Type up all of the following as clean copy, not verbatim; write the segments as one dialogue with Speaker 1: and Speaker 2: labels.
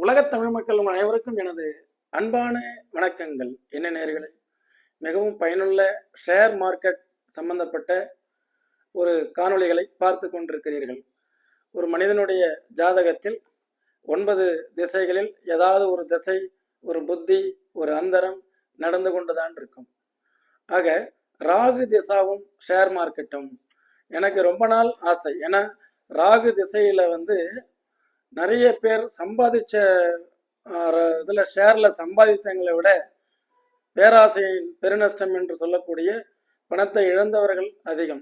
Speaker 1: உலகத் தமிழ் மக்கள் அனைவருக்கும் எனது அன்பான வணக்கங்கள். என்ன நேயர்களே, மிகவும் பயனுள்ள ஷேர் மார்க்கெட் சம்பந்தப்பட்ட ஒரு காணொளிகளை பார்த்து கொண்டிருக்கிறீர்கள். ஒரு மனிதனுடைய ஜாதகத்தில் 9 திசைகளில் ஏதாவது ஒரு திசை, ஒரு புத்தி, ஒரு அந்தரம் நடந்து கொண்டுதான் இருக்கும். ஆக ராகு திசாவும் ஷேர் மார்க்கெட்டும் எனக்கு ரொம்ப நாள் ஆசை. ஏன்னா ராகு திசையில நிறைய பேர் சம்பாதிச்ச இதில் ஷேரில் சம்பாதித்தவங்களை விட பேராசையின் பெருநஷ்டம் என்று சொல்லக்கூடிய பணத்தை இழந்தவர்கள் அதிகம்.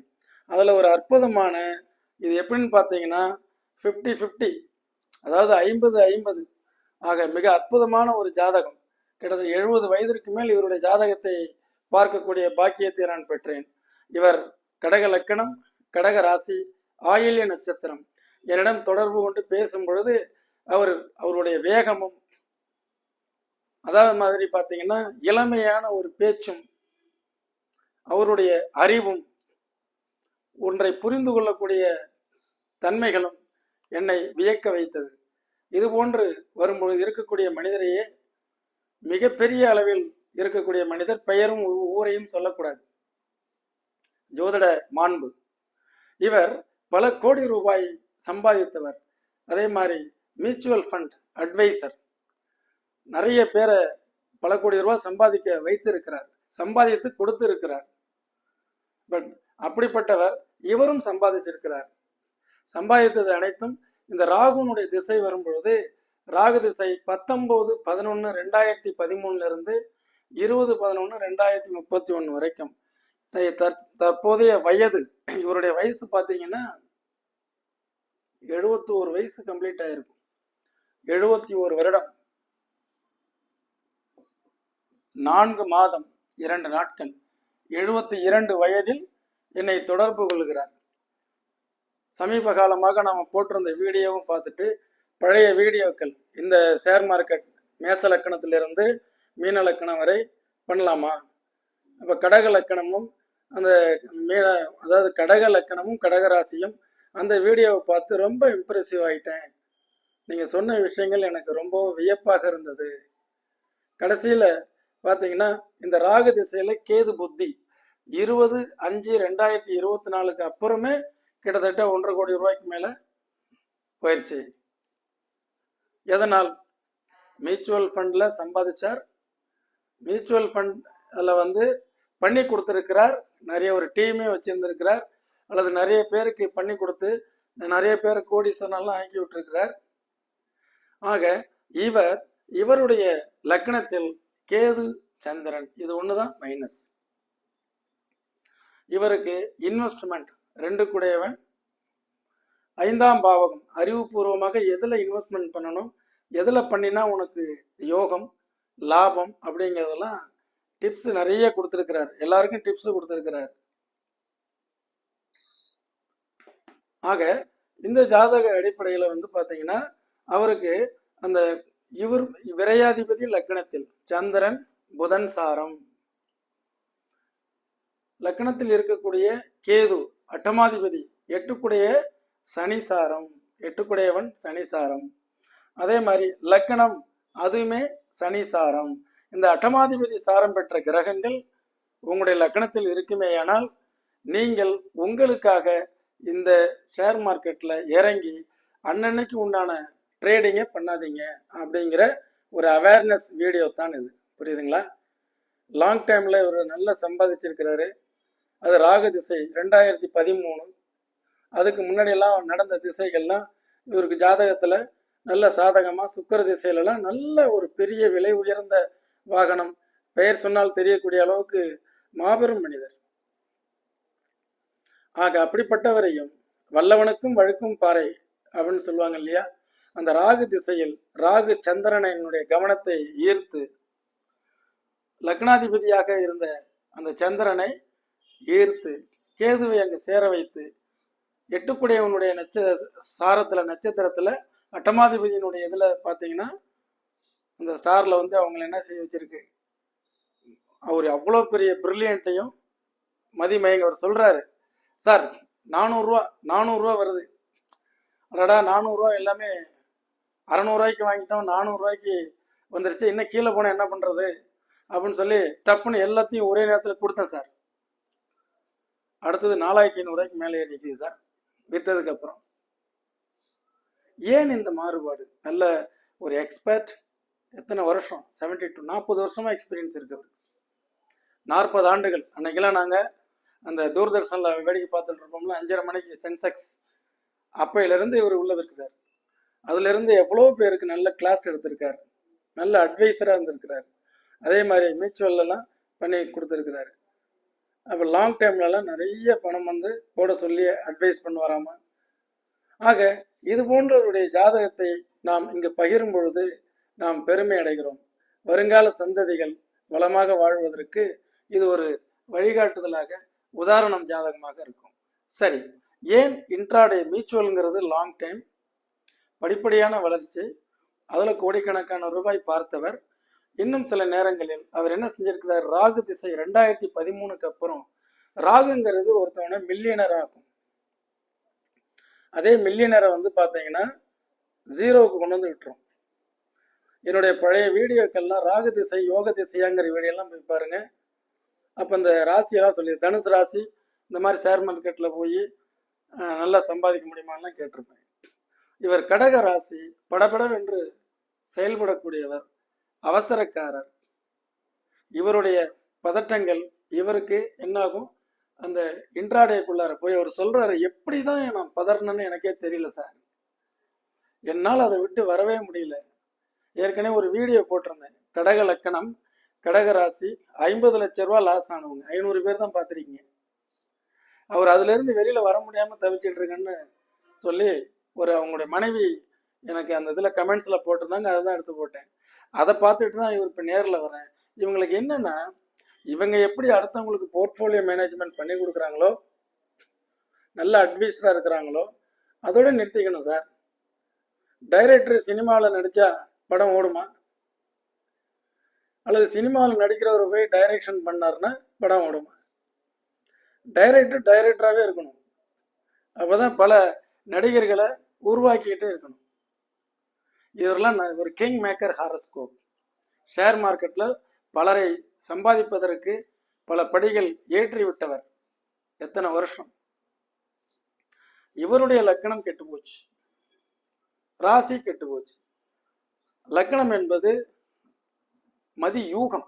Speaker 1: அதில் ஒரு அற்புதமான இது எப்படின்னு பார்த்தீங்கன்னா 50-50, அதாவது 50-50 ஆக மிக அற்புதமான ஒரு ஜாதகம். கிட்டத்தட்ட 70 வயதிற்கு மேல் இவருடைய ஜாதகத்தை பார்க்கக்கூடிய பாக்கியத்தை நான் பெற்றேன். இவர் கடக லக்கணம், கடக ராசி, ஆயில்ய நட்சத்திரம். என்னிடம் தொடர்பு கொண்டு பேசும் பொழுது அவருடைய வேகமும், அதாவது மாதிரி பார்த்தீங்கன்னா இளமையான ஒரு பேச்சும், அவருடைய அறிவும், ஒன்றை புரிந்து கொள்ளக்கூடிய தன்மைகளும் என்னை வியக்க வைத்தது. இது போன்று வரும்பொழுது இருக்கக்கூடிய மனிதரையே, மிகப்பெரிய அளவில் இருக்கக்கூடிய மனிதர், பெயரும் ஊரையும் சொல்லக்கூடாது, ஜோதிட மாண்பு. இவர் பல கோடி ரூபாய் சம்பாதித்தவர். அதே மாதிரி மியூச்சுவல் ஃபண்ட் அட்வைசர், நிறைய பேரை பல கோடி ரூபாய் சம்பாதிக்க வைத்திருக்கிறார், சம்பாதித்து கொடுத்து இருக்கிறார். பட் அப்படிப்பட்டவர் இவரும் சம்பாதிச்சிருக்கிறார். சம்பாதித்தது அனைத்தும் இந்த ராகுனுடைய திசை வரும்பொழுது, ராகு திசை 19-11-2013 இருந்து 20-11-2031 வரைக்கும். தற்போதைய வயது, இவருடைய வயசு பார்த்தீங்கன்னா 71 வயசு கம்ப்ளீட் ஆயிருக்கும். 71 வருடம் 4 மாதம் 2 நாட்கள், 72 வயதில் என்னை தொடர்பு கொள்கிறார். சமீப காலமாக நாம் போட்டிருந்த வீடியோவும் பார்த்துட்டு, பழைய வீடியோக்கள், இந்த ஷேர் மார்க்கெட் மேச லக்கணத்திலிருந்து மீன லக்கணம் வரை பண்ணலாமா, அப்போ கடக லக்கணமும் அந்த அதாவது கடக லக்கணமும் கடகராசியும் அந்த வீடியோவை பார்த்து ரொம்ப இம்ப்ரெசிவ் ஆகிட்டேன். நீங்கள் சொன்ன விஷயங்கள் எனக்கு ரொம்ப வியப்பாக இருந்தது. கடைசியில் பார்த்தீங்கன்னா இந்த ராகு திசையில் கேது புத்தி 20-5-2024 அப்புறமே கிட்டத்தட்ட 1.5 கோடி ரூபாய்க்கு மேலே போயிடுச்சு. எதனால்? மியூச்சுவல் ஃபண்டில் சம்பாதிச்சார். மியூச்சுவல் ஃபண்டில் பண்ணி கொடுத்துருக்கிறார். நிறைய ஒரு டீமே வச்சுருந்துருக்கிறார், அல்லது நிறைய பேருக்கு பண்ணி கொடுத்து நிறைய பேர் கோடீஸ்வரனெல்லாம் ஆக்கி விட்டுருக்கிறார். ஆக இவருடைய லக்னத்தில் கேது சந்திரன், இது ஒண்ணுதான் மைனஸ். இவருக்கு இன்வெஸ்ட்மெண்ட் 2 கூடையவன், 5ஆம் பாவகம். அறிவுபூர்வமாக எதுல இன்வெஸ்ட்மெண்ட் பண்ணணும், எதுல பண்ணினா உனக்கு யோகம் லாபம் அப்படிங்கிறதெல்லாம் டிப்ஸ் நிறைய கொடுத்துருக்கிறார். எல்லாருக்கும் டிப்ஸ் கொடுத்துருக்கிறார். ஆக இந்த ஜாதக அடிப்படையில் பார்த்தீங்கன்னா அவருக்கு அந்த இவர் விரையாதிபதி லக்னத்தில் சந்திரன் புதன் சாரம், லக்னத்தில் இருக்கக்கூடிய கேது அட்டமாதிபதி 8 சனி சாரம், 8 சனி சாரம். அதே மாதிரி லக்னம் அதுவுமே சனி சாரம். இந்த அட்டமாதிபதி சாரம் பெற்ற கிரகங்கள் உங்களுடைய லக்னத்தில் இருக்குமேயானால் நீங்கள் உங்களுக்காக இந்த ஷேர் மார்க்கெட்டில் இறங்கி அன்னன்னைக்கு உண்டான ட்ரேடிங்கே பண்ணாதீங்க அப்படிங்கிற ஒரு அவேர்னஸ் வீடியோ தான் இது. புரியுதுங்களா? லாங் டைமில் இவர் நல்லா சம்பாதிச்சிருக்கிறாரு. அது ராகு திசை 2013, அதுக்கு முன்னாடியெல்லாம் நடந்த திசைகள்லாம் இவருக்கு ஜாதகத்தில் நல்ல சாதகமாக, சுக்கர திசையிலலாம் நல்ல ஒரு பெரிய விலை உயர்ந்த வாகனம், பெயர் சொன்னால் தெரியக்கூடிய அளவுக்கு மாபெரும் மனிதர். ஆக அப்படிப்பட்டவரையும் வல்லவனுக்கும் வழுக்கும் பாறை அப்படின்னு சொல்லுவாங்க இல்லையா, அந்த ராகு திசையில் ராகு சந்திரனுடைய கவனத்தை ஈர்த்து, லக்னாதிபதியாக இருந்த அந்த சந்திரனை ஈர்த்து கேதுவை அங்கே சேர வைத்து, 8 நட்சத்திரத்தில் அட்டமாதிபதியினுடைய இதில் பார்த்தீங்கன்னா அந்த ஸ்டாரில் அவங்களை என்ன செய்ய வச்சிருக்கு, அவர் அவ்வளோ பெரிய பிரில்லியண்ட்டையும் மதிமயங்க. அவர் சொல்கிறாரு, சார் 400 ரூபா வருது, அடடா 400 ரூபா எல்லாமே 600 வாங்கிட்டோம், 400 வந்துருச்சு, இன்னும் கீழே போனால் என்ன பண்ணுறது அப்படின்னு சொல்லி டப்புன்னு எல்லாத்தையும் ஒரே நேரத்தில் கொடுத்தேன் சார். அடுத்தது 4500 மேலே ஏறி நிற்கிது சார் விற்றதுக்கப்புறம். ஏன் இந்த மாறுபாடு? நல்ல ஒரு எக்ஸ்பர்ட், எத்தனை வருஷம், 40 வருஷமாக எக்ஸ்பீரியன்ஸ் இருக்கு அவருக்கு. 40 ஆண்டுகள். அன்னைக்கெல்லாம் நாங்கள் அந்த தூர்தர்ஷனில் வேடிக்கை பார்த்துட்டு இருப்போம்ல, 5:30 மணிக்கு சென்செக்ஸ், அப்பையிலேருந்து இவர் உள்ள இருக்கிறார். அதுலேருந்து எவ்வளோ பேருக்கு நல்ல கிளாஸ் எடுத்திருக்காரு, நல்ல அட்வைஸராக இருந்திருக்கிறார். அதே மாதிரி மியூச்சுவல்லாம் பண்ணி கொடுத்துருக்கிறாரு. அப்போ லாங் டைம்லலாம் நிறைய பணம் வந்து போட சொல்லி அட்வைஸ் பண்ணுவாராமா. ஆக இது போன்றவருடைய ஜாதகத்தை நாம் இங்கு பகிரும் பொழுது நாம் பெருமை அடைகிறோம். வருங்கால சந்ததிகள் வளமாக வாழ்வதற்கு இது ஒரு வழிகாட்டுதலாக, உதாரணம் ஜாதகமாக இருக்கும். சரி, ஏன் இன்ட்ராடே மியூச்சுவல்ங்கிறது லாங் டைம், படிப்படியான வளர்ச்சி, அதில் கோடிக்கணக்கான ரூபாய் பார்த்தவர். இன்னும் சில நேரங்களில் அவர் என்ன செஞ்சிருக்கிறார், ராகு திசை 2013 அப்புறம் ராகுங்கிறது ஒருத்தவனை மில்லியனர் ஆகும். அதே மில்லியனரை வந்து பார்த்தீங்கன்னா 0க்கு கொண்டு வந்து விட்டுரும். என்னுடைய பழைய வீடியோக்கள்லாம் ராகு திசை யோக திசையாங்கிற வீடியோலாம் போய் பாருங்க. அப்போ இந்த ராசியெல்லாம் சொல்லி, தனுசு ராசி இந்த மாதிரி ஷேர் மார்க்கெட்டில் போய் நல்லா சம்பாதிக்க முடியுமான்லாம் கேட்டிருப்பேன். இவர் கடக ராசி, படபடவென்று செயல்படக்கூடியவர், அவசரக்காரர். இவருடைய பதட்டங்கள் இவருக்கு என்னாகும், அந்த இன்ட்ராடேக்குள்ளார போய் அவர் சொல்றாரு, எப்படி தான் நான் பதறணுன்னு எனக்கே தெரியல சார், என்னால் அதை விட்டு வரவே முடியல. ஏற்கனவே ஒரு வீடியோ போட்டிருந்தேன், கடக லக்கணம் கடக ராசி 50 லட்ச ரூபா லாஸ் ஆனவங்க 500 பேர் தான் பார்த்துருக்கீங்க. அவர் அதுலேருந்து வெளியில் வர முடியாமல் தவிச்சிட்டு இருக்கேன்னு சொல்லி அவங்களுடைய மனைவி எனக்கு அந்த இதில் கமெண்ட்ஸில் போட்டிருந்தாங்க, அதை தான் எடுத்து போட்டேன். அதை பார்த்துட்டு தான் இவர் இப்போ நேரில் வரேன். இவங்களுக்கு என்னென்னா, இவங்க எப்படி அடுத்தவங்களுக்கு போர்ட்ஃபோலியோ மேனேஜ்மெண்ட் பண்ணி கொடுக்குறாங்களோ, நல்ல அட்வைஸராக இருக்கிறாங்களோ, அதோட நிறுத்திக்கணும் சார். டைரக்டர் சினிமாவில் நடித்தா படம் ஓடுமா? அல்லது சினிமாவில் நடிக்கிறவர் போய் டைரக்ஷன் பண்ணார்னா படம் ஓடுமா? டைரக்டராகவே இருக்கணும். அப்போ தான் பல நடிகர்களை உருவாக்கிக்கிட்டே இருக்கணும். இதெல்லாம் ஒரு கிங் மேக்கர் ஹாரஸ்கோப். ஷேர் மார்க்கெட்டில் பலரை சம்பாதிப்பதற்கு பல படிகள் ஏற்றி விட்டவர். எத்தனை வருஷம். இவருடைய லக்கணம் கெட்டு போச்சு, ராசி கெட்டு போச்சு. லக்கணம் என்பது மதி யூகம்,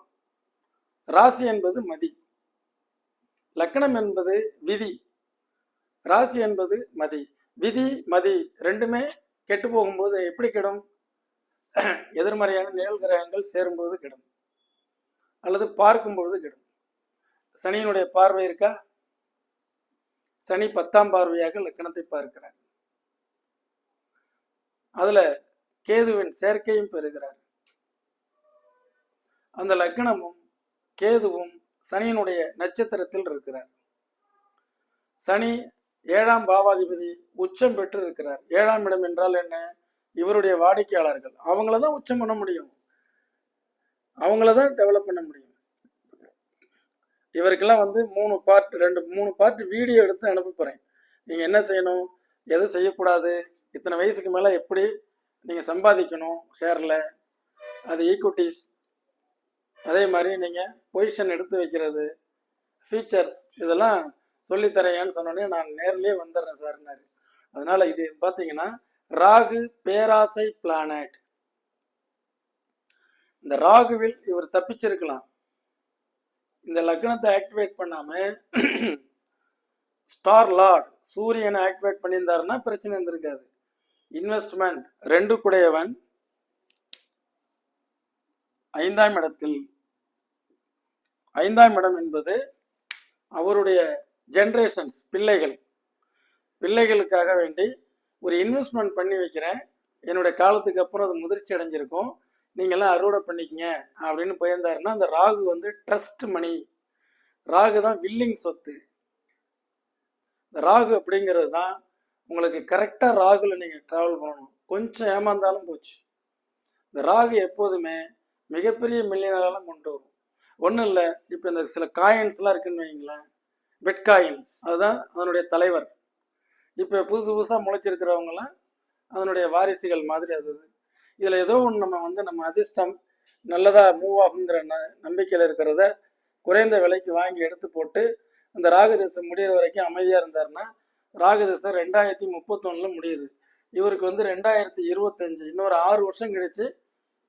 Speaker 1: ராசி என்பது மதி. லக்கணம் என்பது விதி, ராசி என்பது மதி. விதி மதி ரெண்டுமே கெட்டு போகும்போது எப்படி கெடும்? எதிர்மறையான நிழல் கிரகங்கள் சேரும்போது கெடும், அல்லது பார்க்கும்பொழுது கெடும். சனியினுடைய பார்வை இருக்கா? சனி 10ஆம் பார்வையாக லக்கணத்தை பார்க்கிறார். அதுல கேதுவின் சேர்க்கையும் பெறுகிறார். அந்த லக்கணமும் கேதுவும் சனியினுடைய நட்சத்திரத்தில் இருக்கிறார். சனி 7ஆம் பாவாதிபதி உச்சம் பெற்று இருக்கிறார். 7ஆம் இடம் என்றால் என்ன? இவருடைய வாடிக்கையாளர்கள். அவங்களதான் உச்சம் பண்ண முடியும், அவங்களதான் டெவலப் பண்ண முடியும். இவருக்கெல்லாம் வந்து 3 பார்ட் வீடியோ எடுத்து அனுப்ப போறேன். நீங்க என்ன செய்யணும், எது செய்யக்கூடாது, இத்தனை வயசுக்கு மேல எப்படி நீங்க சம்பாதிக்கணும் ஷேர்ல, அது ஈக்விட்டிஸ், அதே மாதிரி நீங்க பொசிஷன் எடுத்து வைக்கிறது, ஃபீச்சர்ஸ், இதெல்லாம் சொல்லித்தரேன்னு சொன்னோடனே நான் நேர்லயே வந்துடுறேன் சார்னாரு. அதனால இது பார்த்தீங்கன்னா ராகு பேராசை பிளானட். இந்த ராகுவில் இவர் தப்பிச்சிருக்கலாம். இந்த லக்னத்தை ஆக்டிவேட் பண்ணாம ஸ்டார் லார்ட் சூரியனை ஆக்டிவேட் பண்ணியிருந்தாருன்னா பிரச்சனை இருந்திருக்காது. இன்வெஸ்ட்மெண்ட் 2 குடையவன் 5ஆம் இடத்தில். 5ஆம் இடம் என்பது அவருடைய ஜென்ரேஷன்ஸ், பிள்ளைகளுக்காக வேண்டி ஒரு இன்வெஸ்ட்மெண்ட் பண்ணி வைக்கிறேன், என்னுடைய காலத்துக்கு அப்புறம் அது முதிர்ச்சி அடைஞ்சிருக்கும், நீங்கள்லாம் அறுவடை பண்ணிக்கங்க அப்படின்னு போயிருந்தாருன்னா அந்த ராகு வந்து ட்ரஸ்ட் மணி. ராகு தான் வில்லிங் சொத்து. இந்த ராகு அப்படிங்கிறது தான் உங்களுக்கு கரெக்டாக ராகுல நீங்கள் ட்ராவல் பண்ணணும். கொஞ்சம் ஏமாந்தாலும் போச்சு. இந்த ராகு எப்போதுமே மிகப்பெரிய மில்லியனரெல்லாம் கொண்டு வரும். ஒன்றும் இல்லை, இப்போ இந்த சில காயின்ஸ்லாம் இருக்குன்னு வைங்களேன், பிட்காயின், அதுதான் அதனுடைய தலைவர். இப்போ புதுசாக முளைச்சிருக்கிறவங்கலாம் அதனுடைய வாரிசுகள் மாதிரி. அது இதில் ஏதோ ஒன்று நம்ம அதிர்ஷ்டம் நல்லதா மூவ் ஆகுங்கிற நம்பிக்கையில் இருக்கிறத குறைந்த விலைக்கு வாங்கி எடுத்து போட்டு அந்த ராகு திசை முடிகிற வரைக்கும் அமைதியாக இருந்தாருன்னா ராகு திசை 2031 முடியுது. இவருக்கு வந்து 2025 இன்னொரு 6 வருஷம் கழிச்சு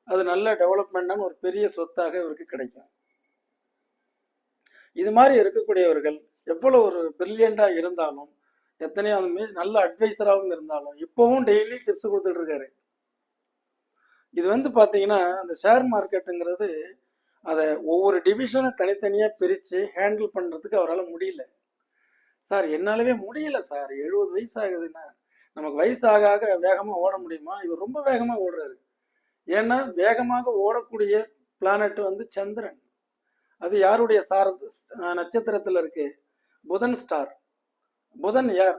Speaker 1: அது நல்ல டெவலப்மெண்டான ஒரு பெரிய சொத்தாக இவருக்கு கிடைக்கும். இது மாதிரி இருக்கக்கூடியவர்கள் எவ்வளவு ஒரு பிரில்லியண்டா இருந்தாலும், எத்தனையோ நல்ல அட்வைசராகவும் இருந்தாலும் இப்பவும் டெய்லி டிப்ஸ் கொடுத்துட்டு இருக்காரு. இது வந்து பாத்தீங்கன்னா அந்த ஷேர் மார்க்கெட்டுங்கிறது அதை ஒவ்வொரு டிவிஷனை தனித்தனியா பிரிச்சு ஹேண்டில் பண்றதுக்கு அவரால் முடியல சார். என்னாலவே முடியல சார். 70 வயசு ஆகுதுன்னா நமக்கு வயசு ஆக ஆக வேகமா ஓட முடியுமா? இவர் ரொம்ப வேகமா ஓடுறாரு. ஏன்னா வேகமாக ஓடக்கூடிய பிளானட் வந்து சந்திரன். அது யாருடைய நட்சத்திரத்துல இருக்கு? புதன் ஸ்டார். புதன் யார்?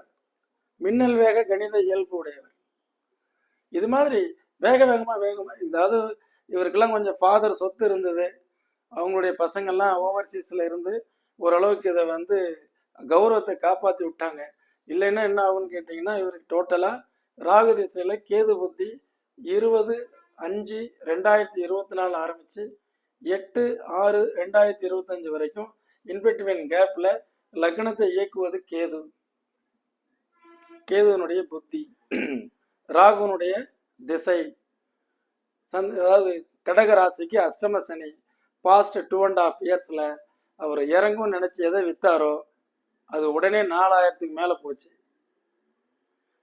Speaker 1: மின்னல் வேக கணித இயல்பு உடையவர். இது மாதிரி வேகமா இதாவது இவருக்கெல்லாம் கொஞ்சம் ஃபாதர் சொத்து இருந்தது, அவங்களுடைய பசங்கள்லாம் ஓவர்சீஸ்ல இருந்து ஓரளவுக்கு இதை வந்து கௌரவத்தை காப்பாற்றி விட்டாங்க. இல்லைன்னா என்ன ஆகும்னு கேட்டிங்கன்னா இவருக்கு டோட்டலாக ராகு திசையில் கேது புத்தி 20/5/2024 ஆரம்பித்து 8/6/2025 வரைக்கும் இன்பிட்வீன் கேப்பில் லக்னத்தை இயக்குவது கேது. கேதுவனுடைய புத்தி, ராகுனுடைய திசை, அதாவது கடக ராசிக்கு அஷ்டம சனி. பாஸ்ட் 2.5 இயர்ஸில் அவர் இறங்கும் நினச்சி எதை விற்றாரோ அது உடனே 4000க்கு மேலே போச்சு.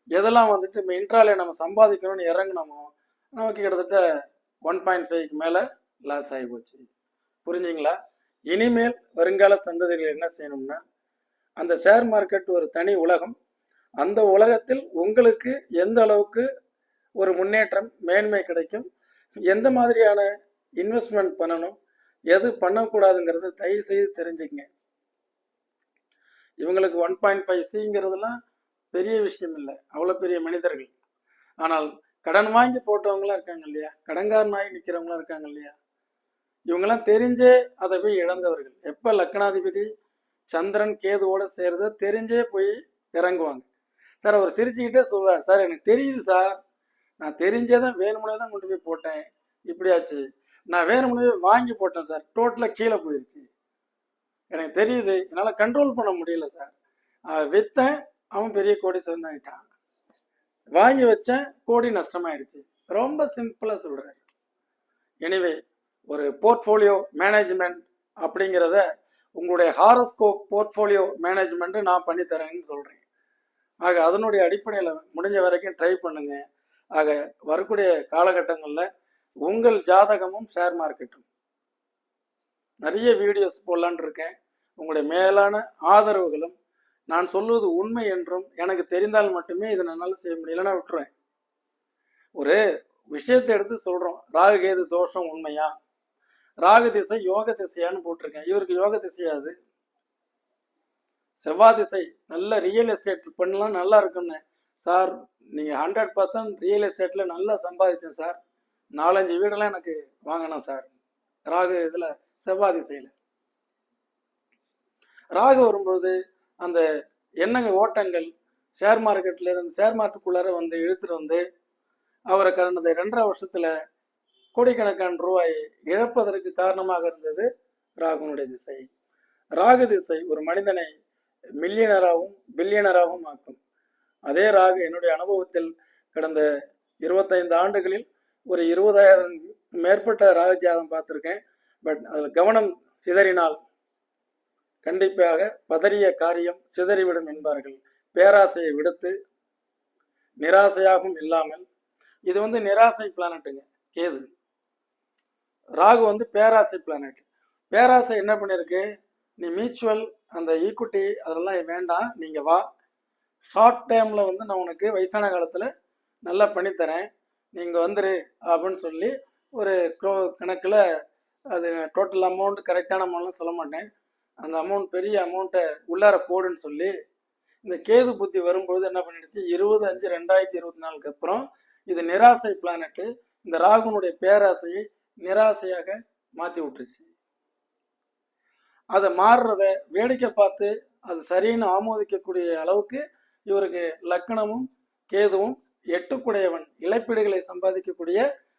Speaker 1: எதெல்லாம் வந்துட்டு இன்ட்ராலே நம்ம சம்பாதிக்கணும்னு இறங்கினோமோ நமக்கு கிட்டத்தட்ட 1.5க்கு மேலே லாஸ் ஆகி போச்சு. புரிஞ்சுங்களா? இனிமேல் வருங்கால சந்ததிகள் என்ன செய்யணும்னா, அந்த ஷேர் மார்க்கெட் ஒரு தனி உலகம். அந்த உலகத்தில் உங்களுக்கு எந்த அளவுக்கு ஒரு முன்னேற்றம் மேன்மை கிடைக்கும், எந்த மாதிரியான இன்வெஸ்ட்மெண்ட் பண்ணணும், எது பண்ணக்கூடாதுங்கிறத தயவு செய்து தெரிஞ்சுக்கங்க. இவங்களுக்கு 1.5Cங்கிறதுலாம் பெரிய விஷயம் இல்லை, அவ்வளோ பெரிய மனிதர்கள். ஆனால் கடன் வாங்கி போட்டவங்களாம் இருக்காங்க இல்லையா, கடன்காரனாகி நிற்கிறவங்களாம் இருக்காங்க இல்லையா, இவங்கெல்லாம் தெரிஞ்சே அதை போய் இழந்தவர்கள். எப்போ லக்னாதிபதி சந்திரன் கேதுவோட சேர்றத தெரிஞ்சே போய் இறங்குவாங்க. சார் அவர் சிரிச்சுக்கிட்டே சொல்வார், சார் எனக்கு தெரியுது சார், நான் தெரிஞ்சே தான் வேணுமுனே தான் கொண்டு போய் போட்டேன், இப்படியாச்சு. நான் வேணுமுனே வாங்கி போட்டேன் சார், டோட்டலாக கீழே போயிடுச்சு. எனக்கு தெரியுது, என்னால் கண்ட்ரோல் பண்ண முடியல சார். விற்றேன், அவன் பெரிய கோடீஸ்வரன் ஆகிட்டான். வாங்கி வச்சேன், கோடி நஷ்டமாயிடுச்சு. ரொம்ப சிம்பிளாக சொல்கிறார். எனிவே, ஒரு போர்ட்ஃபோலியோ மேனேஜ்மெண்ட் அப்படிங்கிறத உங்களுடைய ஹாரோஸ்கோப் போர்ட்ஃபோலியோ மேனேஜ்மெண்ட்டு நான் பண்ணித்தரேன்னு சொல்கிறேன். ஆக அதனுடைய அடிப்படையில் முடிஞ்ச வரைக்கும் ட்ரை பண்ணுங்க. ஆக வரக்கூடிய காலகட்டங்களில் உங்கள் ஜாதகமும் ஷேர் மார்க்கெட்டும் நிறைய வீடியோஸ் போடலான் இருக்கேன். உங்களுடைய மேலான ஆதரவுகளும், நான் சொல்வது உண்மை என்றும் எனக்கு தெரிந்தால் மட்டுமே இதை என்னால் செய்ய முடியலன்னா விட்டுருவேன். ஒரு விஷயத்தை எடுத்து சொல்கிறோம், ராகு கேது தோஷம் உண்மையா, ராகு திசை யோக திசையான்னு போட்டிருக்கேன். இவருக்கு யோக திசையாது, செவ்வாய் திசை. நல்ல ரியல் எஸ்டேட் பண்ணலாம், நல்லா இருக்குன்னு. சார் நீங்கள் 100% ரியல் எஸ்டேட்டில் நல்லா சம்பாதிச்சேன் சார், 4-5 வீடெல்லாம் எனக்கு வாங்கினேன் சார். ராகு இதில் செவ்வாய் திசையில் ராகு வரும்பொழுது அந்த எண்ணங்க ஓட்டங்கள் ஷேர் மார்க்கெட்ல இருந்து ஷேர் மார்க்கெட்டுக்குள்ளார வந்து இழுத்துட்டு வந்து அவரை கடந்த 2.5 வருஷத்துல கோடிக்கணக்கான ரூபாயை இழப்பதற்கு காரணமாக இருந்தது ராகுனுடைய திசை. ராகு திசை ஒரு மனிதனை மில்லியனராகவும் பில்லியனராகவும் ஆக்கும். அதே ராகு என்னுடைய அனுபவத்தில் கடந்த 25 ஆண்டுகளில் ஒரு 20,000 மேற்பட்ட ராகு ஜாதகம் பார்த்துருக்கேன். பட் அதில் கவனம் சிதறினால் கண்டிப்பாக பதறிய காரியம் சிதறிவிடும் என்பார்கள். பேராசையை விடுத்து நிராசையாகவும் இல்லாமல், இது வந்து நிராசை பிளானட்டுங்க கேது. ராகு வந்து பேராசை பிளானட். பேராசை என்ன பண்ணிருக்கு, நீ மியூச்சுவல் அந்த ஈக்குவிட்டி அதெல்லாம் வேண்டாம், நீங்கள் வா, ஷார்ட் டைமில் வந்து நான் உனக்கு வயசான காலத்தில் நல்லா பண்ணித்தரேன், நீங்கள் வந்துரு அப்படின்னு சொல்லி ஒரு கணக்கில், அது டோட்டல் அமௌண்ட் கரெக்டான அமௌண்ட்லாம் சொல்ல மாட்டேன், அந்த அமௌண்ட் பெரிய அமௌண்ட்டை உள்ளார போடுன்னு சொல்லி இந்த கேது புத்தி வரும்பொழுது என்ன பண்ணிடுச்சு, 20/5/2024 அப்புறம் இது நிராசை பிளானட்டு. இந்த ராகுனுடைய பேராசையை நிராசையாக மாற்றி விட்டுருச்சு. அதை மாறுறத வேடிக்கை பார்த்து அது சரின்னு ஆமோதிக்கக்கூடிய அளவுக்கு இவருக்கு லக்னமும் கேதுவும் 8 குடையவன் இழப்பீடுகளை சம்பாதிக்கக்கூடிய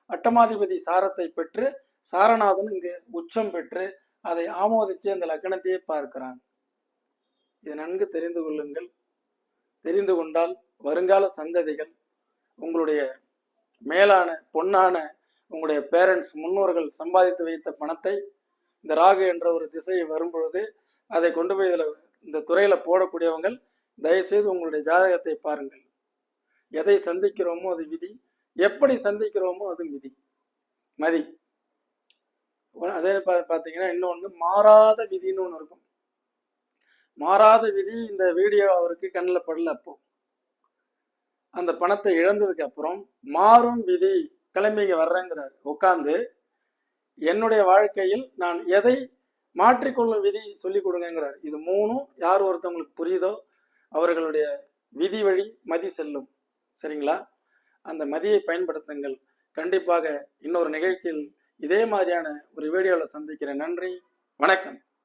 Speaker 1: அட்டமாதிபதி சாரத்தை பெற்று சாரநாதன் இங்கு உச்சம் பெற்று அதை ஆமோதித்து அந்த லக்னத்தையே பார்க்கிறான். இது நன்கு தெரிந்து கொள்ளுங்கள். தெரிந்து கொண்டால் வருங்கால சந்ததிகள் உங்களுடைய மேலான பொன்னான உங்களுடைய பேரண்ட்ஸ் முன்னோர்கள் சம்பாதித்து வைத்த பணத்தை இந்த ராகு என்ற ஒரு திசையை வரும்பொழுது அதை கொண்டு போய் இந்த துறையில போடக்கூடியவங்கள் தயவுசெய்து உங்களுடைய ஜாதகத்தை பாருங்கள். எதை சந்திக்கிறோமோ அது விதி, எப்படி சந்திக்கிறோமோ அது மதி. அதே பார்த்தீங்கன்னா இன்னொன்று மாறாத விதின்னு ஒன்று இருக்கும். மாறாத விதி இந்த வீடியோ அவருக்கு கண்ணில் படல. அப்போ அந்த பணத்தை இழந்ததுக்கு அப்புறம் மாறும் விதி, கிளம்பி இங்கே வர்றேங்கிறார். உட்காந்து என்னுடைய வாழ்க்கையில் நான் எதை மாற்றிக்கொள்ளும் விதி சொல்லி கொடுங்கிறார். இது மூணும் யார் ஒருத்தவங்களுக்கு புரியுதோ அவர்களுடைய விதி வழி மதி செல்லும். சரிங்களா? அந்த மதியை பயன்படுத்துங்கள். கண்டிப்பாக இன்னொரு நிகழ்ச்சியில் இதே மாதிரியான ஒரு வீடியோவில் சந்திக்கிறேன். நன்றி, வணக்கம்.